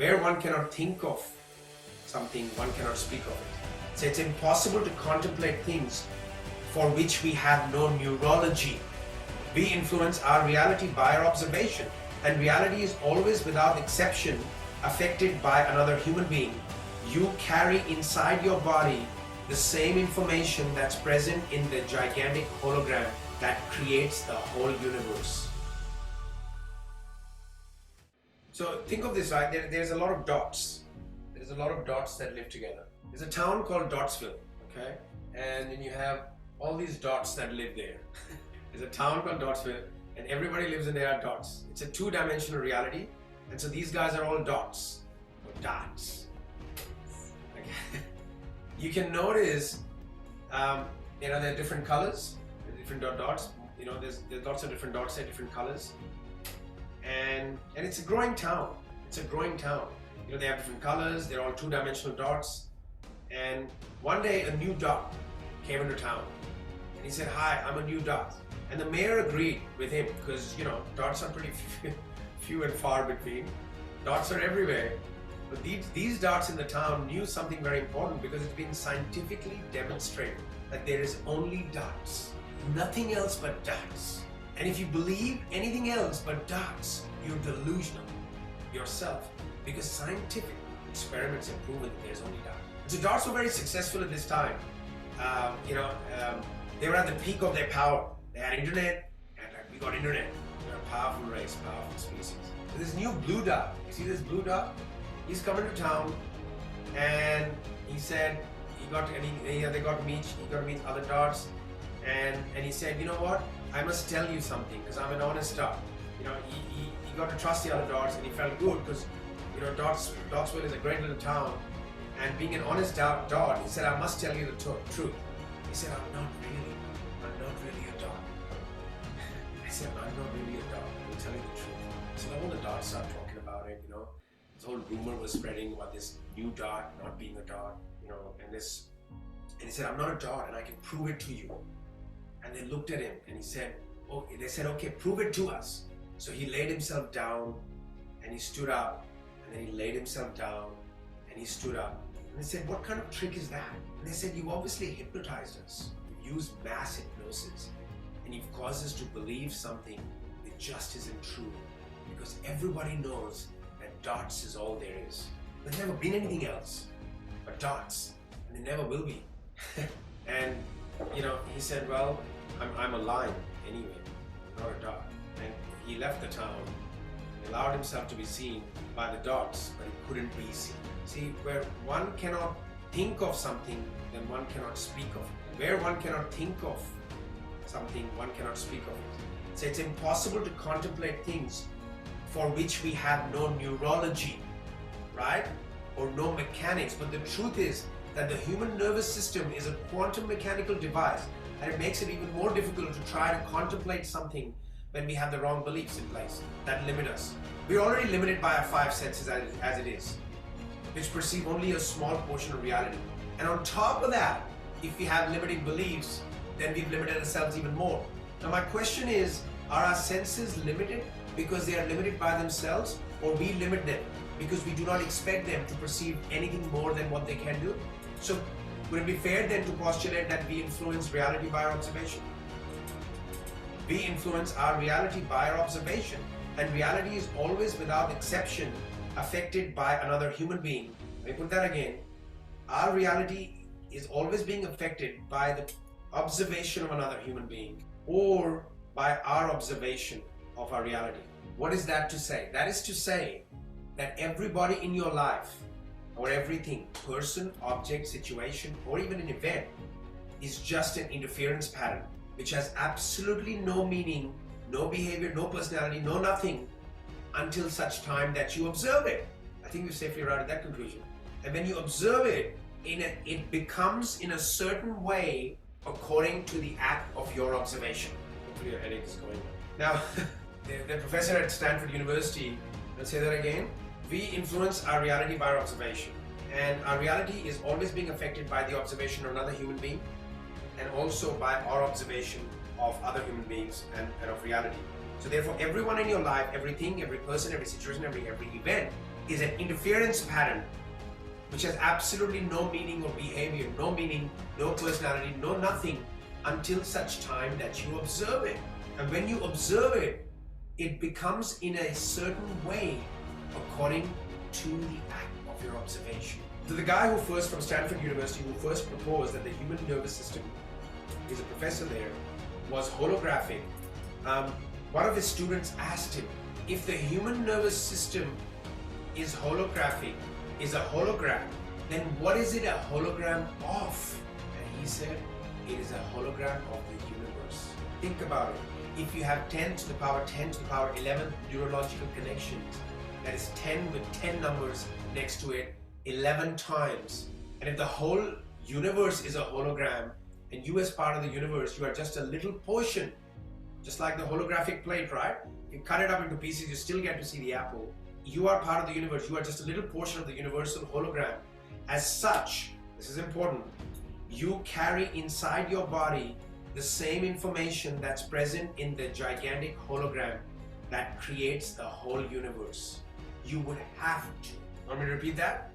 where one cannot think of something, one cannot speak of it. So it's impossible to contemplate things for which we have no neurology. We influence our reality by our observation, and reality is always, without exception, affected by another human being. You carry inside your body the same information that's present in the gigantic hologram that creates the whole universe. So think of this, right? There's a lot of dots. There's a lot of dots that live together. There's a town called Dotsville, okay? And then you have all these dots that live there. There's a town called Dotsville, and everybody lives in there are dots. It's a two-dimensional reality, and so these guys are all dots, or dots. Okay. You can notice, there are different colors, different dots. There's lots of different dots there, different colors, and it's a growing town. It's a growing town. They have different colors. They're all two-dimensional dots. And one day, a new dot came into town, and he said, "Hi, I'm a new dot." And the mayor agreed with him because, dots are pretty few and far between. Dots are everywhere. But these dots in the town knew something very important because it's been scientifically demonstrated that there is only dots. Nothing else but dots. And if you believe anything else but dots, you're delusional yourself, because scientific experiments have proven that there's only dots. So dots were very successful at this time. They were at the peak of their power. They had internet, and we got internet. We're a powerful race, powerful species. So this new blue dot, you see this blue dot? He's coming to town, and he said he got to meet other dots, and he said, "You know what? I must tell you something because I'm an honest dot." He got to trust the other dots, and he felt good because Dotsville is a great little town, and being an honest dot, he said, "I must tell you the truth." He said, I'm not really a dot. I said, "I'm not really a dot. I will tell you the truth." So all the dots start talking about it. This whole rumor was spreading about this new dot not being a dot, and he said, "I'm not a dot, and I can prove it to you." And they looked at him, and he said, they said, "Okay, prove it to us." So he laid himself down, and he stood up, and then he laid himself down, and he stood up. And they said, "What kind of trick is that?" And they said, "You've obviously hypnotized us. You've used mass hypnosis, and you've caused us to believe something that just isn't true, because everybody knows that dots is all there is. There's never been anything else but dots, and there never will be." And he said, "Well, I'm a line anyway, not a dot." And he left the town. He allowed himself to be seen by the dots, but he couldn't be seen. See, where one cannot think of something, then one cannot speak of it. Where one cannot think of something, one cannot speak of it. So it's impossible to contemplate things for which we have no neurology, right? Or no mechanics. But the truth is that the human nervous system is a quantum mechanical device, and it makes it even more difficult to try to contemplate something when we have the wrong beliefs in place that limit us. We're already limited by our five senses as it is, which perceive only a small portion of reality. And on top of that, if we have limiting beliefs, then we've limited ourselves even more. Now my question is, are our senses limited because they are limited by themselves, or we limit them because we do not expect them to perceive anything more than what they can do? So would it be fair then to postulate that we influence reality by our observation? We influence our reality by our observation, and reality is always, without exception, affected by another human being. Let me put that again. Our reality is always being affected by the observation of another human being, or by our observation of our reality. What is that to say? That is to say that everybody in your life, or everything, person, object, situation, or even an event, is just an interference pattern which has absolutely no meaning, no behavior, no personality, no nothing, until such time that you observe it. I think we've safely arrived at that conclusion. And when you observe it, it becomes in a certain way according to the act of your observation. Hopefully your headache is going. Now, the professor at Stanford University, let's say that again. We influence our reality by our observation, and our reality is always being affected by the observation of another human being, and also by our observation of other human beings and of reality. So therefore, everyone in your life, everything, every person, every situation, every event is an interference pattern which has absolutely no meaning or behavior, no meaning, no personality, no nothing, until such time that you observe it. And when you observe it, it becomes in a certain way according to the act of your observation. So the guy from Stanford University who first proposed that the human nervous system, he's a professor there, was holographic. One of his students asked him, if the human nervous system is holographic, is a hologram, then what is it a hologram of? And he said, it is a hologram of the universe. Think about it. If you have 10 to the power 10 to the power 11 neurological connections, that is 10 with 10 numbers next to it 11 times. And if the whole universe is a hologram, and you as part of the universe, you are just a little portion, just like the holographic plate, right? You cut it up into pieces, you still get to see the apple. You are part of the universe, you are just a little portion of the universal hologram. As such, this is important, you carry inside your body the same information that's present in the gigantic hologram that creates the whole universe. You would have to. Want me to repeat that?